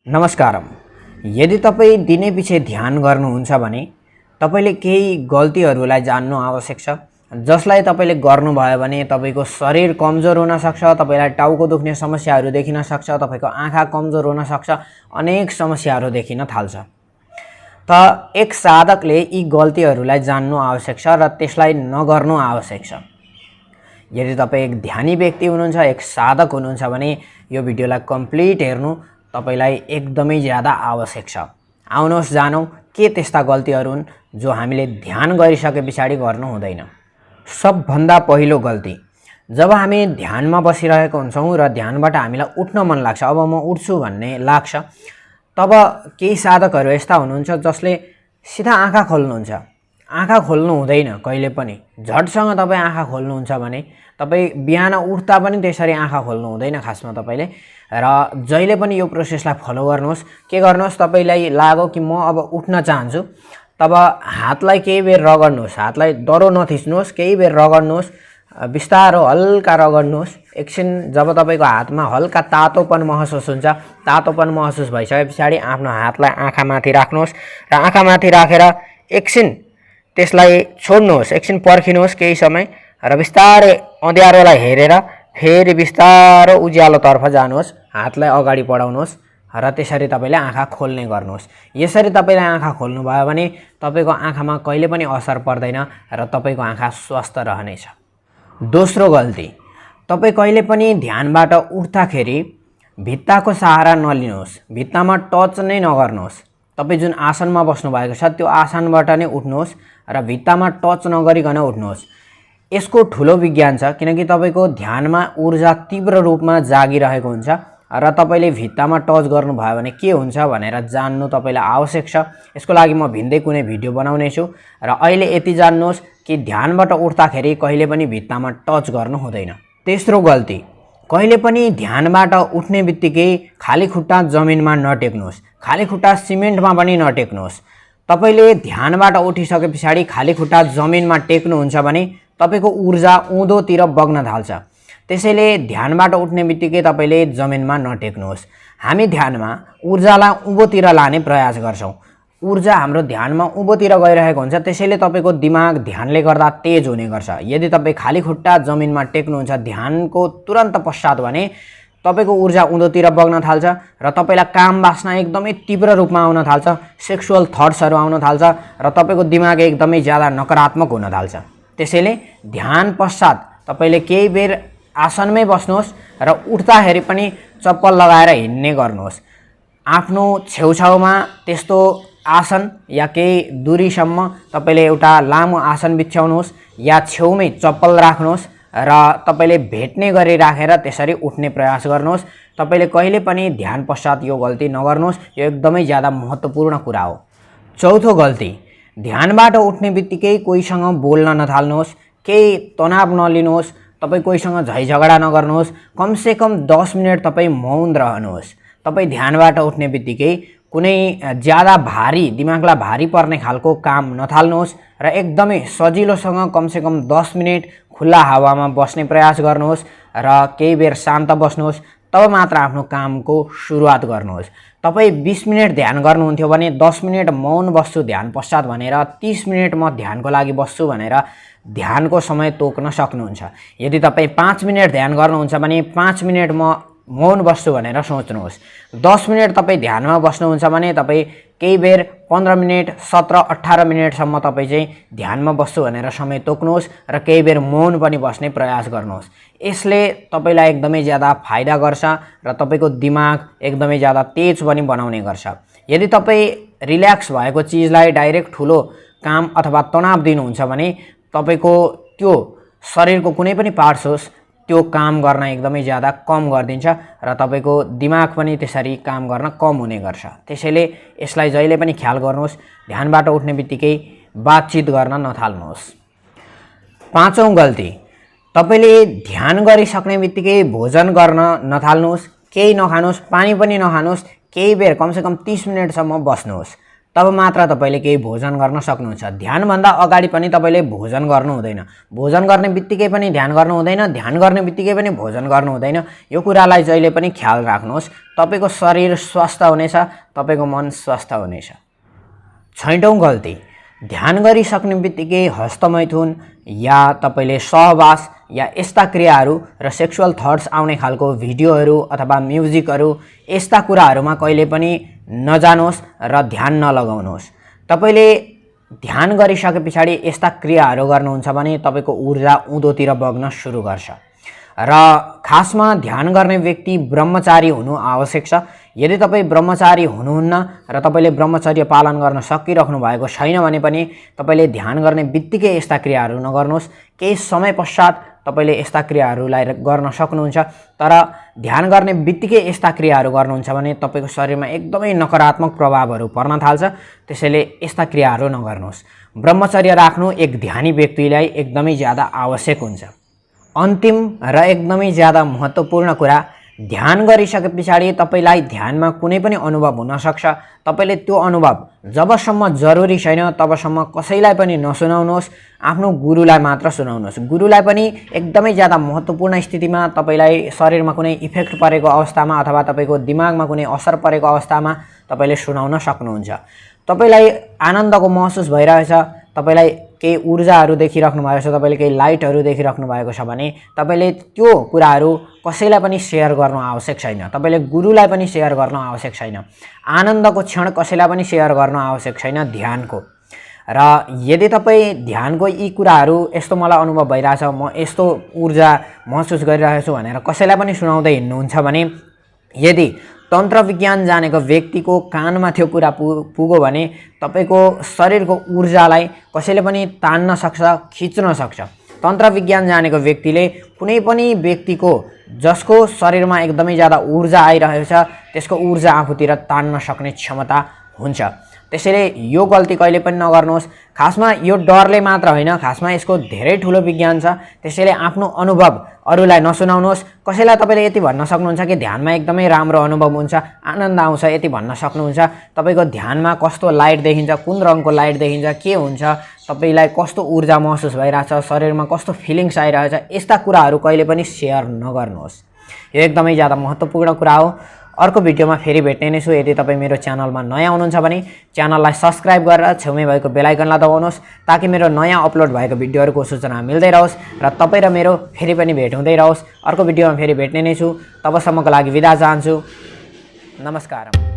नमस्कारम। यदि तपाईँ दिनैपिछे ध्यान गर्नुहुन्छ भने तपाईले केही गल्तीहरूलाई जान्नु आवश्यक छ, जसलाई तपाईले गर्नुभयो भने तपाईको शरीर कमजोर हुन सक्छ, तपाईलाई टाउको दुख्ने समस्याहरू देखिन सक्छ, तपाईको आँखा कमजोर हुन सक्छ, अनेक समस्याहरू देखिन थाल्छ। त एक साधकले यी गल्तीहरूलाई जान्नु आवश्यक छ र त्यसलाई नगर्नु आवश्यक छ। यदि तपाईँ एक ध्यानी व्यक्ति हुनुहुन्छ, एक साधक हुनुहुन्छ भने यो भिडियोलाई कम्प्लिट हेर्नु तपाईलाई एकदमै ज्यादा आवश्यक छ। आउनुहोस् जानौं के त्यस्ता गल्तीहरू हुन् जो हामीले ध्यान गरिसके पछाडि गर्नु हुँदैन। सबभन्दा पहिलो गल्ती, जब हामी ध्यानमा बसिरहेको हुन्छौं र ध्यानबाट हामीलाई उठ्न मन लाग्छ, अब म उठ्छु भन्ने लाग्छ, तब केही साधकहरू यस्ता हुनुहुन्छ जसले सिधा आँखा खोल्नुहुन्छ। आँखा खोल्नु हुँदैन कहिले पनि। झटसँग तपाईँ आँखा खोल्नुहुन्छ भने तपाईँ बिहान उठ्दा पनि त्यसरी आँखा खोल्नु हुँदैन खासमा तपाईले। र जहिले पनि यो प्रोसेसलाई फलो गर्नुहोस्। के गर्नुहोस्, तपाईलाई लाग्यो कि म अब उठ्न चाहन्छु, तब हातलाई केही बेर रगड्नुहोस्, हातलाई डह्रो नथिच्नुहोस्, केही बेर रगड्नुहोस्, बिस्तारो हल्का रगड्नुहोस्। एकछिन जब तपाईको हातमा हल्का तातोपन महसुस हुन्छ, तातोपन महसुस भइसके पछाडि आफ्नो हातलाई आँखामाथि राख्नुहोस् र आँखामाथि राखेर एकछिन त्यसलाई छोड्नुहोस्, एकछिन पर्खिनुहोस् केही समय र बिस्तारै अँध्यारोलाई हेरेर फेरि बिस्तारो उज्यालोतर्फ जानुहोस्, हातलाई अगाडि बढाउनुहोस् र त्यसरी तपाईले आँखा खोल्ने गर्नुहोस्। यसरी तपाईले आँखा खोल्नुभयो भने तपाईको आँखामा कहिले पनि असर पर्दैन र तपाईको आँखा स्वस्थ रहनेछ। दोस्रो गल्ती, तपाईँ कहिले पनि ध्यानबाट उठ्दाखेरि भित्ताको सहारा नलिनुहोस्, भित्तामा टच नै नगर्नुहोस्। तपाईँ जुन आसनमा बस्नु भएको छ त्यो आसनबाट नै उठ्नुहोस् र भित्तामा टच नगरिकन उठ्नुहोस्। यसको ठुलो विज्ञान छ, किनकि तपाईको ध्यानमा ऊर्जा तीव्र रूपमा जागिरहेको हुन्छ र तपाईले भित्तामा टच गर्नुभयो भने के हुन्छ भनेर जान्नु तपाईलाई आवश्यक छ। यसको लागि म भिन्दै कुनै भिडियो बनाउने छु र अहिले यति जान्नुहोस् कि ध्यानबाट उठ्दाखेरि कहिले पनि भित्तामा टच गर्नु हुँदैन। तेस्रो गल्ती, कहिले पनि ध्यानबाट उठ्ने बित्तिकै खाली खुट्टा जमिनमा नटेक्नुहोस्, खाली खुट्टा सिमेन्टमा पनि नटेक्नुहोस्। तपाईले ध्यानबाट उठिसके पछाडि खाली खुट्टा जमिनमा टेक्नुहुन्छ भने तपाईको ऊर्जा उँधोतिर बग्न थाल्छ। त्यसैले ध्यानबाट उठ्ने बित्तिकै तपाईले जमिनमा नटेक्नुहोस्। हामी ध्यानमा ऊर्जालाई उँभोतिर लाने प्रयास गर्छौं। ऊर्जा हाम्रो ध्यानमा उँभोतिर गइरहेको हुन्छ, त्यसैले तपाईको दिमाग ध्यानले गर्दा तेज हुने गर्छ। यदि तपाईँ खाली खुट्टा जमिनमा टेक्नुहुन्छ ध्यानको तुरन्त पश्चात भने तपाईको ऊर्जा उँधोतिर बग्न थाल्छ र तपाईलाई काम वासना एकदमै तीव्र रूपमा आउन थाल्छ, सेक्सुअल थट्सहरू आउन थाल्छ र तपाईको दिमाग एकदमै ज्यादा नकारात्मक हुन थाल्छ। त्यसैले ध्यान पश्चात तपाईले केही बेर आसनमै बस्नुहोस् र उठ्दाखेरि पनि चप्पल लगाएर हिँड्ने गर्नुहोस्। आफ्नो छेउछाउमा त्यस्तो आसन या केही दूरीसम्म तपाईले एउटा लामो आसन बिछ्याउनुहोस् या छेउमै चप्पल राख्नुहोस् र तपाईले भेट्ने गरी राखेर त्यसरी उठ्ने प्रयास गर्नुहोस्। तपाईले कहिले पनि ध्यान पश्चात यो गल्ती नगर्नुहोस्, यो एकदमै ज्यादा महत्त्वपूर्ण कुरा हो। चौथो गल्ती, ध्यानबाट उठ्ने बित्तिकै कोहीसँग बोल्न नथाल्नुहोस्, केही तनाव नलिनुहोस्, तपाईँ कोहीसँग झैझगडा नगर्नुहोस्। कमसेकम 10 मिनट तपाईँ मौन रहनुहोस्। तपाईँ ध्यानबाट उठ्ने बित्तिकै कुनै ज्यादा भारी, दिमागलाई भारी पर्ने खालको काम नथाल्नुहोस् र एकदमै सजिलोसँग कमसेकम 10 मिनट खुल्ला हावामा बस्ने प्रयास गर्नुहोस् र केही बेर शान्त बस्नुहोस्, तब मात्र आफ्नो कामको सुरुवात गर्नुहोस्। तपाईँ 20 मिनट ध्यान गर्नुहुन्थ्यो भने 10 मिनट मौन बस्छु ध्यान पश्चात भनेर 30 मिनट म ध्यानको लागि बस्छु भनेर ध्यानको समय तोक्न सक्नुहुन्छ। यदि तपाईँ 5 मिनट ध्यान गर्नुहुन्छ भने 5 मिनट म मौन बस्छु भनेर सोच्नुहोस्। 10 मिनट तपाईँ ध्यानमा बस्नुहुन्छ भने तपाईँ केही बेर 15 मिनट, 17-18 मिनटसम्म तपाईँ चाहिँ ध्यानमा बस्छु भनेर समय तोक्नुहोस् र केही बेर मौन पनि बस्ने प्रयास गर्नुहोस्। यसले तपाईलाई एकदमै ज्यादा फाइदा गर्छ र तपाईको दिमाग एकदमै ज्यादा तेज पनि बनाउने गर्छ। यदि तपाईँ रिल्याक्स भएको चिजलाई डाइरेक्ट ठुलो काम अथवा तनाव दिनुहुन्छ भने तपाईको त्यो शरीरको कुनै पनि पार्ट्स होस् त्यो काम गर्न एकदमै ज्यादा कम गरिदिन्छ र तपाईको दिमाग पनि त्यसरी काम गर्न कम हुने गर्छ। त्यसैले यसलाई जहिले पनि ख्याल गर्नुहोस्, ध्यानबाट उठ्ने बित्तिकै बातचित गर्न नथाल्नुहोस्। पाँचौं गल्ती, तपाईले ध्यान गरिसक्ने बित्तिकै भोजन गर्न नथाल्नुहोस्, केही नखानुहोस्, पानी पनि नखानुहोस्, केही बेर कमसेकम 30 मिनटसम्म बस्नुहोस्। तब मात्र तपाईँले केही भोजन गर्न सक्नुहुन्छ। ध्यानभन्दा अगाडि पनि तपाईँले भोजन गर्नु हुँदैन, भोजन गर्ने बित्तिकै पनि ध्यान गर्नु हुँदैन, ध्यान गर्ने बित्तिकै पनि भोजन गर्नु हुँदैन। यो कुरालाई जहिले पनि ख्याल राख्नुहोस्। तपाईँको शरीर स्वस्थ हुनेछ, तपाईँको मन स्वस्थ हुनेछ। 6औं गल्ती, ध्यान गरिसक्ने बित्तिकै हस्तमैथुन या तपाईँले सहवास या यस्ता क्रियाहरू र सेक्सुअल थट्स आउने खालको भिडियोहरू अथवा म्युजिकहरू यस्ता कुराहरूमा कहिले पनि नजानुहोस् र ध्यान नलगाउनुहोस्। तपाईँले ध्यान गरिसके पछाडि यस्ता क्रियाहरू गर्नुहुन्छ भने तपाईँको ऊर्जा उँधोतिर बग्न सुरु गर्छ र खासमा ध्यान गर्ने व्यक्ति ब्रह्मचारी हुनु आवश्यक छ। यदि तपाईँ ब्रह्मचारी हुनुहुन्न र तपाईँले ब्रह्मचर्य पालन गर्न सकिराख्नु भएको छैन भने पनि तपाईँले ध्यान गर्ने बित्तिकै यस्ता क्रियाहरू नगर्नुहोस्। केही समय पश्चात तपाईँले यस्ता क्रियाहरूलाई गर्न सक्नुहुन्छ, तर ध्यान गर्ने बित्तिकै यस्ता क्रियाहरू गर्नुहुन्छ भने तपाईँको शरीरमा एकदमै नकारात्मक प्रभावहरू पर्न थाल्छ। त्यसैले यस्ता क्रियाहरू नगर्नुहोस्। ब्रह्मचर्य राख्नु एक ध्यानी व्यक्तिलाई एकदमै ज्यादा आवश्यक हुन्छ। अन्तिम र एकदमै ज्यादा महत्त्वपूर्ण कुरा, ध्यान गरिसके पछाडि तपाईँलाई ध्यानमा कुनै पनि अनुभव हुन सक्छ। तपाईँले त्यो अनुभव जबसम्म जरुरी छैन तबसम्म कसैलाई पनि नसुनाउनुहोस्, आफ्नो गुरुलाई मात्र सुनाउनुहोस्। गुरुलाई पनि एकदमै ज्यादा महत्त्वपूर्ण स्थितिमा, तपाईँलाई शरीरमा कुनै इफेक्ट परेको अवस्थामा अथवा तपाईँको दिमागमा कुनै असर परेको अवस्थामा तपाईँले सुनाउन सक्नुहुन्छ। तपाईँलाई आनन्दको महसुस भइरहेछ, तपाईँलाई केही ऊर्जाहरू देखिराख्नु भएको छ, तपाईँले केही लाइटहरू देखिराख्नु भएको छ भने तपाईँले त्यो कुराहरू कसैलाई पनि सेयर गर्नु आवश्यक छैन, तपाईँले गुरुलाई पनि सेयर गर्नु आवश्यक छैन। आनन्दको क्षण कसैलाई पनि सेयर गर्नु आवश्यक छैन ध्यानको। र यदि तपाईँ ध्यानको यी कुराहरू यस्तो मलाई अनुभव भइरहेछ, म यस्तो ऊर्जा महसुस गरिरहेको छु भनेर कसैलाई पनि सुनाउँदै हिँड्नुहुन्छ भने, यदि तन्त्र विज्ञान जानेको व्यक्तिको कानमा त्यो कुरा पुग्यो भने तपाईँको शरीरको ऊर्जालाई कसैले पनि तान्न सक्छ, खिच्न सक्छ। तन्त्र विज्ञान जानेको व्यक्तिले कुनै पनि व्यक्तिको जसको शरीरमा एकदमै ज्यादा ऊर्जा आइरहेको छ त्यसको ऊर्जा आफूतिर तान्न सक्ने क्षमता हुन्छ। त्यसैले यो गल्ती कहिले पनि नगर्नुहोस्। खासमा यो डरले मात्र होइन, खासमा यसको धेरै ठुलो विज्ञान छ। त्यसैले आफ्नो अनुभव अरूलाई नसुनाउनुहोस्। कसैलाई तपाईँले यति भन्न सक्नुहुन्छ कि ध्यानमा एकदमै राम्रो अनुभव हुन्छ, आनन्द आउँछ, यति भन्न सक्नुहुन्छ। तपाईँको ध्यानमा कस्तो लाइट देखिन्छ, कुन रङको लाइट देखिन्छ, के हुन्छ, तपाईँलाई कस्तो ऊर्जा महसुस भइरहेछ, शरीरमा कस्तो फिलिङ्स आइरहेछ, यस्ता कुराहरू कहिले पनि सेयर नगर्नुहोस्। यो एकदमै ज्यादा महत्त्वपूर्ण कुरा हो। अर्को भिडियोमा फेरि भेट्ने नै छु। यदि तपाईँ मेरो च्यानलमा नयाँ हुनुहुन्छ भने च्यानललाई सब्सक्राइब गरेर छेउमै भएको बेल आइकनलाई दबाउनुहोस् ताकि मेरो नयाँ अपलोड भएको भिडियोहरूको सूचना मिल्दै रहोस् र तपाईँ र मेरो फेरि पनि भेट हुँदै रहोस्। अर्को भिडियोमा फेरि भेट्ने नै छु। तबसम्मको लागि बिदा चाहन्छु। नमस्कार।